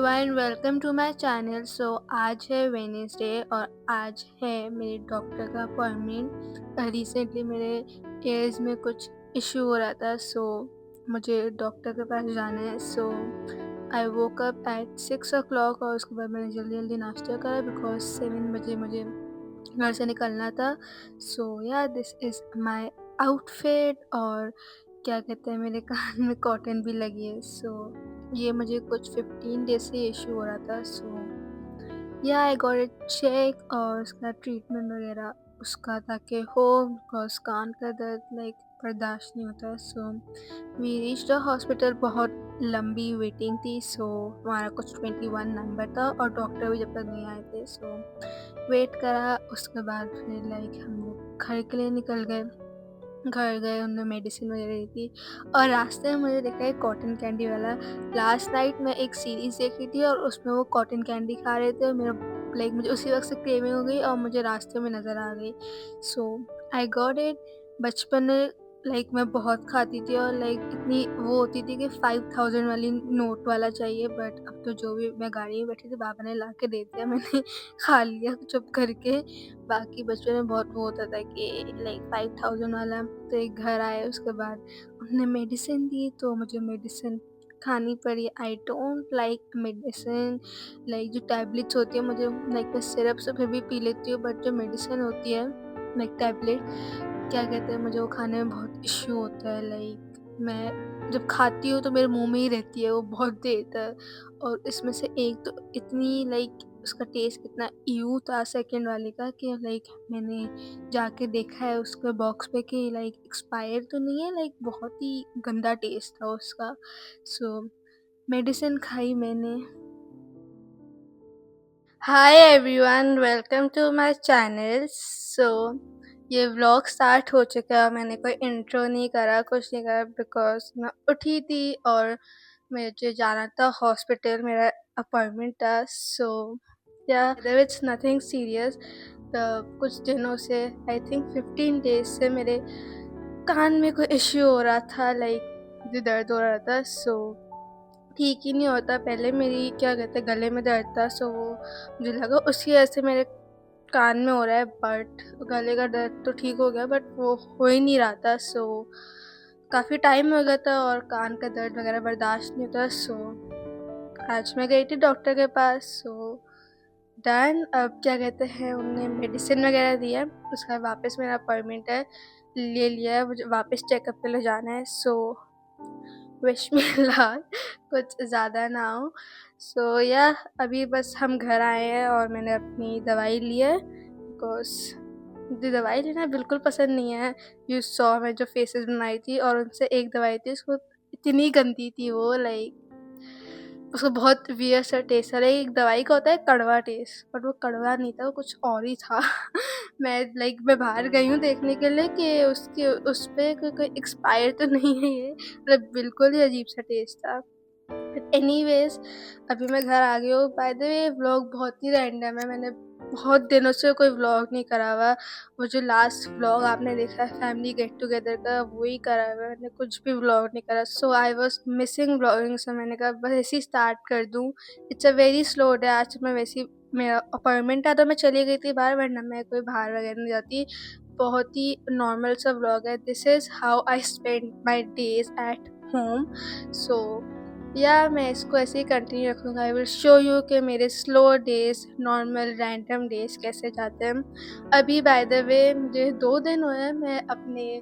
Everyone, welcome to my channel. आज है Wednesday और आज है मेरे डॉक्टर का अपॉइंटमेंट। रिसेंटली मेरे एयर्स में कुछ इशू हो रहा था, मुझे डॉक्टर के पास जाना है। आई वोक अप एट 6 o'clock और उसके बाद मैंने जल्दी जल्दी नाश्ता करा बिकॉज 7 बजे मुझे घर से निकलना था। This is my outfit. और क्या कहते हैं, मेरे कान में कॉटन भी लगी है। ये मुझे कुछ 15 डेज से इशू हो रहा था। आई गॉट इट चेक और उसका ट्रीटमेंट वगैरह उसका ताकि हो, बिकॉज कान का दर्द बर्दाश्त नहीं होता। We reach the hospital. बहुत लंबी वेटिंग थी। हमारा कुछ 21 नंबर था और डॉक्टर भी जब तक नहीं आए थे। वेट करा, उसके बाद फिर हम लोग घर के लिए निकल गए। घर गए, उन्होंने मेडिसिन वगैरह दी थी और रास्ते में मुझे देखा एक कॉटन कैंडी वाला। लास्ट नाइट मैं एक सीरीज़ देख रही थी और उसमें वो कॉटन कैंडी खा रहे थे और मुझे उसी वक्त से क्रेविंग हो गई और मुझे रास्ते में नज़र आ गई। I got it. बचपन में मैं बहुत खाती थी और इतनी वो होती थी कि 5000 वाली नोट वाला चाहिए, बट अब तो जो भी, मैं गाड़ी में बैठी थी, पापा ने ला के दे दिया, मैंने खा लिया चुप करके। बाकी बचपन में बहुत वो होता था कि 5000 वाला। तो एक घर आए, उसके बाद उन्होंने मेडिसिन दी तो मुझे मेडिसिन खानी पड़ी। आई डोंट लाइक मेडिसिन, जो टैबलेट्स होती है मुझे, मैं सिरप से फिर भी पी लेती हूँ, बट जो मेडिसिन होती है टैबलेट, क्या कहते हैं, मुझे वो खाने में बहुत इश्यू होता है। मैं जब खाती हूँ तो मेरे मुंह में ही रहती है वो बहुत देर तक। और इसमें से एक तो इतनी उसका टेस्ट कितना ईयू था सेकंड वाले का कि मैंने जाके देखा है उसके बॉक्स पे कि एक्सपायर तो नहीं है, बहुत ही गंदा टेस्ट था उसका। मेडिसिन खाई मैंने। Hi everyone, welcome to my channel. ये व्लॉग स्टार्ट हो चुका है। मैंने कोई इंट्रो नहीं करा, कुछ नहीं करा, बिकॉज मैं उठी थी और मुझे जाना था हॉस्पिटल, मेरा अपॉइंटमेंट था। It's nothing serious. कुछ दिनों से, आई थिंक 15 डेज से मेरे कान में कोई इश्यू हो रहा था, मुझे दर्द हो रहा था। ठीक ही नहीं होता। पहले मेरी, क्या कहते हैं, गले में दर्द था। वो मुझे लगा उसकी वजह से मेरे कान में हो रहा है, बट गले का दर्द तो ठीक हो गया, बट वो हो ही नहीं रहा था। काफ़ी टाइम हो गया था और कान का दर्द वगैरह बर्दाश्त नहीं होता। आज मैं गई थी डॉक्टर के पास। डन। अब क्या कहते हैं, उन्होंने मेडिसिन वगैरह दिया। उसका वापस मेरा अपॉइंटमेंट है, ले लिया है, मुझे वापस चेकअप के लिए जाना है। विश मी लक, कुछ ज़्यादा ना हो। अभी बस हम घर आए हैं और मैंने अपनी दवाई ली है, बिकॉज मुझे दवाई लेना बिल्कुल पसंद नहीं है। यू सॉ मैं जो फेसेस बनाई थी और उनसे एक दवाई थी, उसको इतनी गंदी थी वो, उसको बहुत वियर्ड सा टेस्ट था। एक दवाई का होता है कड़वा टेस्ट, बट वो कड़वा नहीं था, वो कुछ और ही था। मैं बाहर गई हूँ देखने के लिए कि उस पे कोई एक्सपायर तो नहीं है ये, बिल्कुल ही अजीब सा टेस्ट था। बट एनीवेज, अभी मैं घर आ गई हूँ। बाय द वे, व्लॉग बहुत ही रैंडम है, मैंने बहुत दिनों से कोई व्लॉग नहीं करा हुआ। वो जो लास्ट व्लॉग आपने देखा है फैमिली गेट टुगेदर का, वही करा हुआ है, मैंने कुछ भी व्लॉग नहीं करा। I was missing vlogging. मैंने कहा बस ऐसे ही स्टार्ट कर दूँ। It's a very slow day. आज मैं वैसे, मेरा अपॉइंटमेंट था तो मैं चली गई थी बाहर, वरना मैं कोई बाहर वगैरह नहीं जाती। बहुत ही नॉर्मल सा व्लॉग है। This is how I spend my days at home. मैं इसको ऐसे ही कंटिन्यू रखूँगा। आई विल शो यू कि मेरे slow days, normal random days कैसे जाते हैं। अभी बाय द वे मुझे 2 दिन हुए हैं, मैं अपने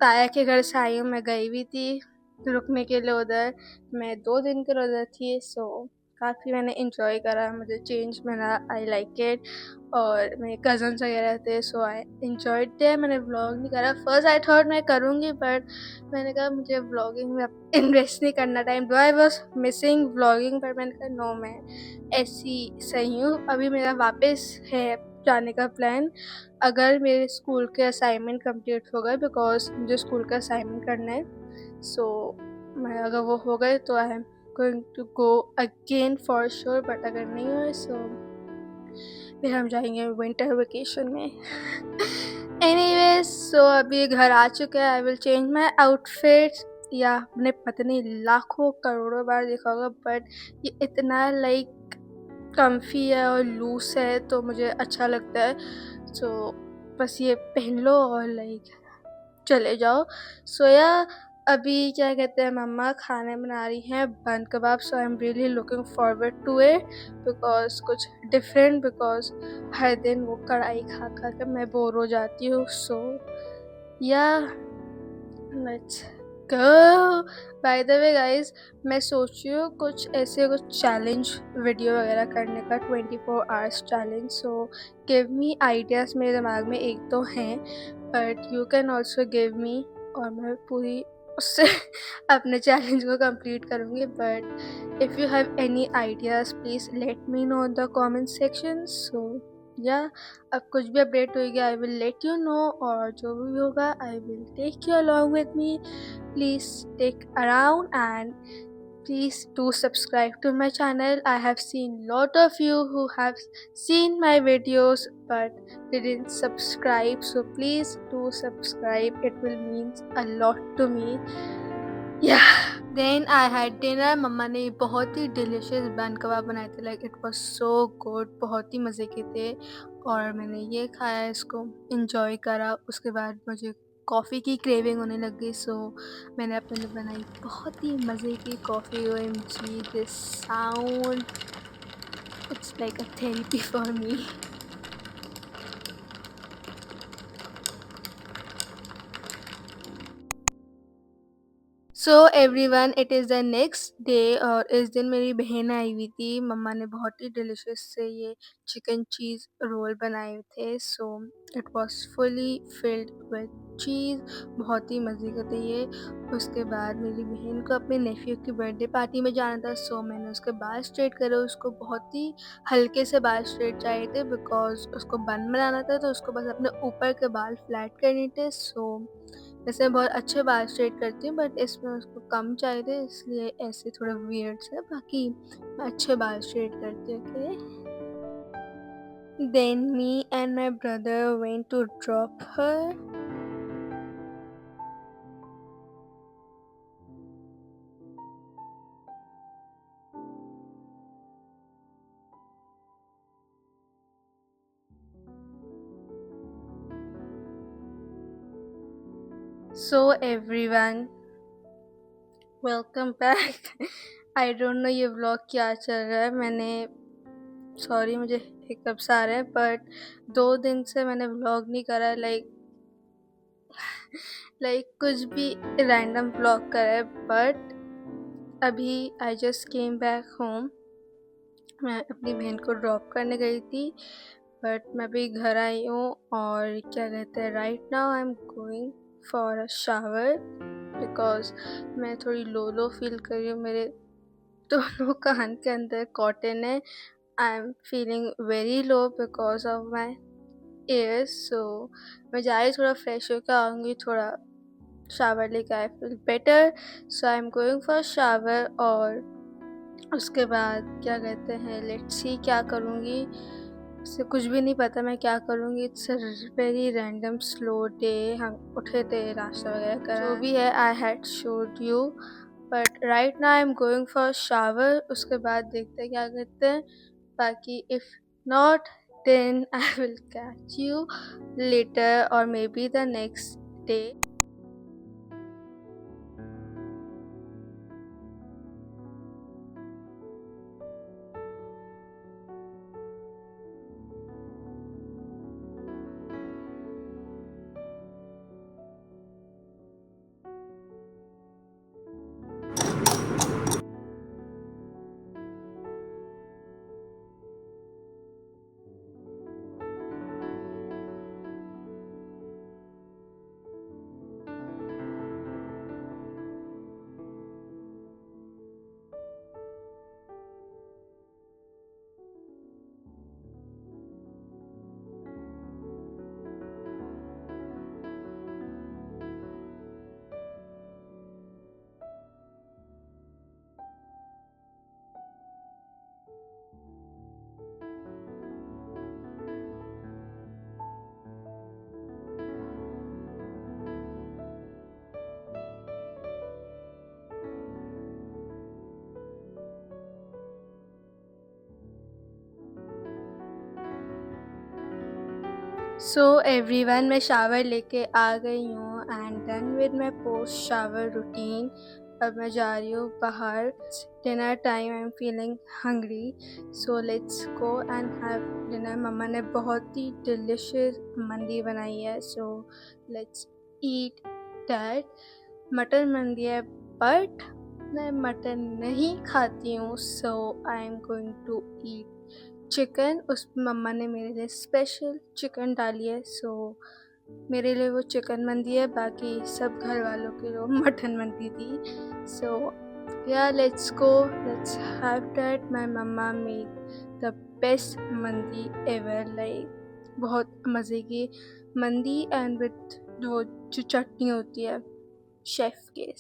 ताया के घर से आई हूँ। मैं गई हुई थी रुकने के लिए उधर, मैं 2 दिन के लिए उधर थी। काफ़ी मैंने इन्जॉय करा, मुझे चेंज मिला, आई लाइक इट। और मेरे कज़न्स वगैरह थे, आई एन्जॉयड देयर। मैंने व्लॉग नहीं करा। फर्स्ट आई थॉट मैं करूँगी, बट मैंने कहा मुझे व्लॉगिंग में अब इन्वेस्ट नहीं करना टाइम। दो आई वॉज मिसिंग व्लॉगिंग, पर मैंने कहा नो, मैं ऐसी सही हूँ। अभी मेरा वापस है जाने का प्लान, अगर मेरे स्कूल के असाइनमेंट कंप्लीट हो गए, बिकॉज मुझे स्कूल का असाइनमेंट करना है। मैं अगर वो हो गए तो I am going to go again for sure, but अगर नहीं हुए फिर हम जाएंगे विंटर वेकेशन में। एनीवेज, अभी घर आ चुका है। I will change my outfit या आपने पता नहीं लाखों करोड़ों बार देखा होगा, बट ये इतना लाइक कम्फी है और लूज है तो मुझे अच्छा लगता है। सो बस ये पहन लो और लाइक चले जाओ। सो या अभी क्या कहते हैं, मम्मा खाने बना रही हैं bun kebab. So I am really looking forward to it because कुछ डिफरेंट, बिकॉज हर दिन वो कढ़ाई खा खा के मैं बोर हो जाती हूँ। सो yeah let's go. Bye the way guys, मैं सोच रही हूँ कुछ चैलेंज वीडियो वगैरह करने का, 24 hours challenge. So give me ideas, मेरे दिमाग में एक दो हैं, but you can also give me, और मैं पूरी उससे अपने चैलेंज को कंप्लीट करूँगी। But if you have any ideas please let me know in the comment section. So या अब कुछ भी अपडेट होगी I will let you know, और जो भी होगा I will take you along with me. Please stick around and please do subscribe to my channel. I have seen lot of you who have seen my videos but didn't subscribe, so please do subscribe, it will mean a lot to me. Then I had dinner. मम्मा ने बहुत ही delicious bun kebab बनाए थे, like it was so good, बहुत ही मज़े के थे। और मैंने ये खाया, इसको इंजॉय करा। उसके बाद मुझे कॉफ़ी की क्रेविंग होने लग गई। सो मैंने अपने लिए बनाई बहुत ही मज़े की coffee. OMG this sound, it's like a therapy for me. So everyone, it is the next day, और इस दिन मेरी बहन आई हुई थी। मम्मा ने बहुत ही डिलीशियस से ये चिकन चीज़ रोल बनाए थे। So it was fully filled with चीज़, बहुत ही मज़े के थे ये। उसके बाद मेरी बहन को अपने नेफ्यू की बर्थडे पार्टी में जाना था। सो मैंने उसके बाल स्ट्रेट करे, उसको बहुत ही हल्के से बाल स्ट्रेट चाहिए थे बिकॉज उसको बन बनाना था, तो उसको बस अपने ऊपर के बाल फ्लैट करने थे। सो वैसे मैं बहुत अच्छे बाल स्ट्रेट करती हूँ, बट इसमें उसको कम चाहिए थे, इसलिए ऐसे थोड़े वियर्ड से। बाकी मैं अच्छे बाल स्ट्रेट करती हूँ। Okay, then me and my brother went to drop her. So everyone, welcome back. I don't know ये व्लॉग क्या चल रहा है। मैंने सॉरी, मुझे हिकअप्स आ रहे हैं, बट 2 दिन से मैंने व्लॉग नहीं करा, लाइक कुछ भी रैंडम व्लॉग करा है। बट अभी I just came back home. मैं अपनी बहन को ड्रॉप करने गई थी, बट मैं अभी घर आई हूँ। और क्या कहते हैं, right now I am going for a shower because मैं थोड़ी लो लो फील कर रही हूँ। मेरे दोनों कान के अंदर कॉटन है। आई am feeling very low because of my ears. सो मैं जा रही, थोड़ा फ्रेश होकर आऊँगी, थोड़ा शावर लेके I feel better. So I am going for shower, और उसके बाद क्या कहते हैं, लेट्स सी क्या करूँगी। से कुछ भी नहीं पता मैं क्या करूँगी। It's a very random slow day. हम उठे थे, नाश्ता वगैरह करा, जो भी है I had showed you. But right now I am going for shower. उसके बाद देखते हैं क्या करते हैं। बाकी if not then I will catch you later और maybe the next day. So everyone, मैं शावर लेके आ गई हूँ and done with my post shower routine. अब मैं जा रही हूँ बाहर। Dinner time, I am feeling hungry, so let's go and have dinner. मम्मा ने बहुत ही डिलिशियस मंदी बनाई है, so let's eat that. Mutton मंदी है बट मैं मटन नहीं खाती हूँ, so I am going to eat chicken. उस मम्मा ने मेरे लिए स्पेशल चिकन डाली है, सो मेरे लिए वो चिकन मंदी है, बाकी सब घर वालों के लिए मटन मंदी थी। So yeah let's go, let's have that. My mama make the best mandi ever, like बहुत मज़े की मंदी एंड विद वो जो चटनी होती है शेफ के।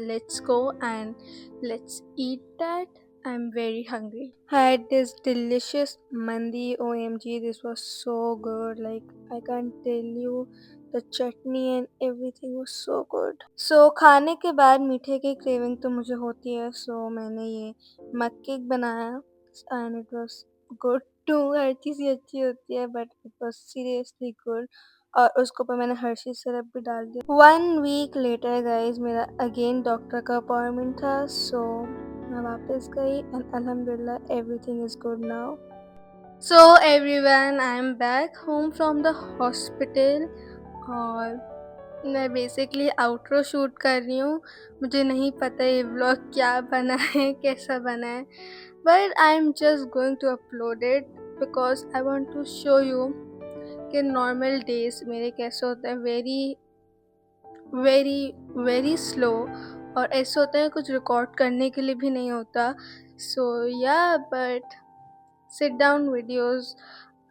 Let's go and let's eat that. I'm very hungry. Had this delicious mandi. OMG, this was so good. Like, I can't tell you, the chutney and everything was so good. So खाने के बाद मीठे की craving तो मुझे होती है, so मैंने ये मग केक बनाया and it was good too. हर चीज़ ही अच्छी होती है but it was seriously good. और उसके ऊपर मैंने हर्षी सिरप भी डाल दिया। 1 week later गाइज, मेरा अगेन डॉक्टर का अपॉइंटमेंट था, सो मैं वापस गई एंड अल्हम्दुलिल्लाह everything is good now. So everyone, I am back home from the hospital और मैं बेसिकली आउटरो शूट कर रही हूँ। मुझे नहीं पता ये व्लॉग क्या बना है, कैसा बना है, but I am just going to upload it because I want to show you कि नॉर्मल डेज मेरे कैसे होते हैं, वेरी वेरी वेरी स्लो, और ऐसे होता है कुछ रिकॉर्ड करने के लिए भी नहीं होता। So yeah but sit down videos,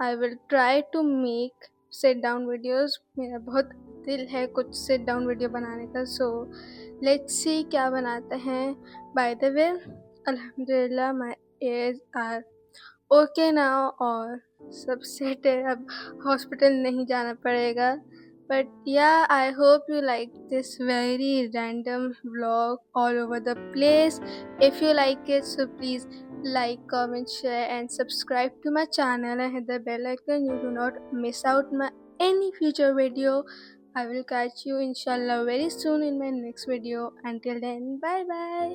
I will try to make sit down videos. मेरा बहुत दिल है कुछ सिट डाउन वीडियो बनाने का, सो लेट्स सी क्या बनाते हैं। बाय द वे, अल्हम्दुलिल्लाह my ears are okay now और सब सेट है, अब हॉस्पिटल नहीं जाना पड़ेगा। बट या I hope you like this very random vlog all over the place. If you like it, so please like, comment, share and subscribe to my channel and hit the bell icon. You do not miss out my any future video. I will catch you inshallah very soon in my next video. Until then, bye bye.